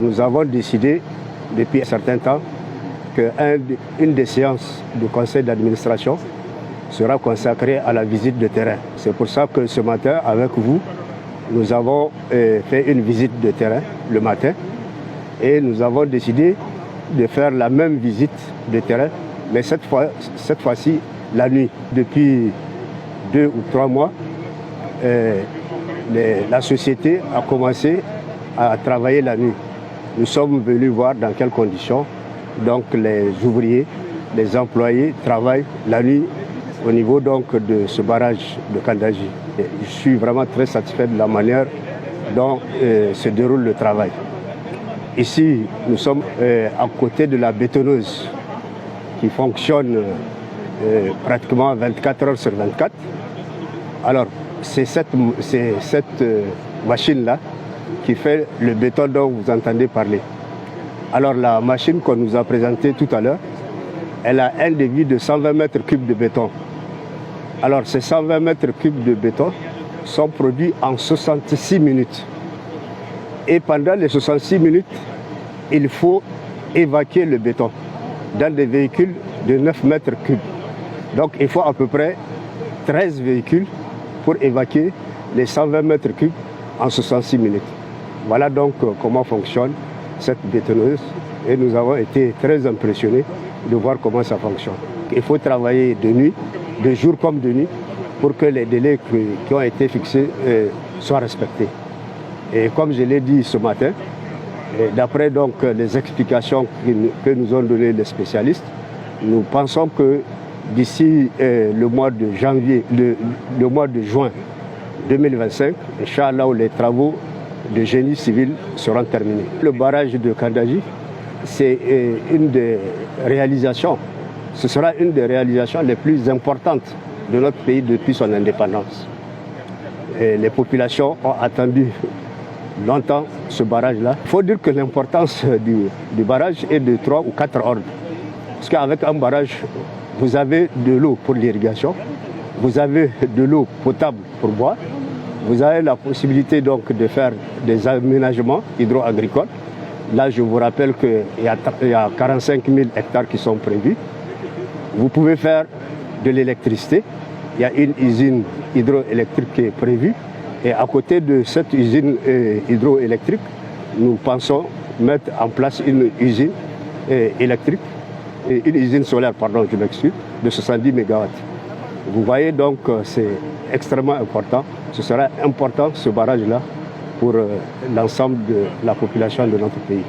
Nous avons décidé depuis un certain temps qu'une des séances du conseil d'administration sera consacrée à la visite de terrain. C'est pour ça que ce matin, avec vous, nous avons fait une visite de terrain le matin et nous avons décidé de faire la même visite de terrain, mais cette fois-ci la nuit. Depuis 2 ou 3 mois, la société a commencé à travailler la nuit. Nous sommes venus voir dans quelles conditions donc les ouvriers, les employés travaillent la nuit au niveau donc de ce barrage de Kandaji. Je suis vraiment très satisfait de la manière dont se déroule le travail. Ici, nous sommes à côté de la bétonneuse qui fonctionne pratiquement 24 heures sur 24. Alors, c'est cette machine-là qui fait le béton dont vous entendez parler. Alors, la machine qu'on nous a présentée tout à l'heure, elle a un débit de 120 mètres cubes de béton. Alors, ces 120 mètres cubes de béton sont produits en 66 minutes. Et pendant les 66 minutes, il faut évacuer le béton dans des véhicules de 9 mètres cubes. Donc, il faut à peu près 13 véhicules pour évacuer les 120 mètres cubes en 66 minutes. Voilà donc comment fonctionne cette bétonneuse et nous avons été très impressionnés de voir comment ça fonctionne. Il faut travailler de nuit, de jour comme de nuit, pour que les délais qui ont été fixés soient respectés. Et comme je l'ai dit ce matin, d'après donc les explications que nous ont données les spécialistes, nous pensons que d'ici le mois de janvier, le mois de juin 2025, Inch'Allah, les travaux de génie civil seront terminés. Le barrage de Kandaji, c'est une des réalisations, ce sera une des réalisations les plus importantes de notre pays depuis son indépendance. Et les populations ont attendu longtemps ce barrage-là. Il faut dire que l'importance du barrage est de 3 ou 4 ordres. Parce qu'avec un barrage, vous avez de l'eau pour l'irrigation, vous avez de l'eau potable pour boire, vous avez la possibilité donc de faire des aménagements hydro-agricoles. Là, je vous rappelle qu'il y a 45 000 hectares qui sont prévus. Vous pouvez faire de l'électricité. Il y a une usine hydroélectrique qui est prévue. Et à côté de cette usine hydroélectrique, nous pensons mettre en place une usine électrique, une usine solaire, pardon, je m'excuse, de 70 MW. Vous voyez donc, c'est extrêmement important. Ce sera important, ce barrage-là, pour l'ensemble de la population de notre pays.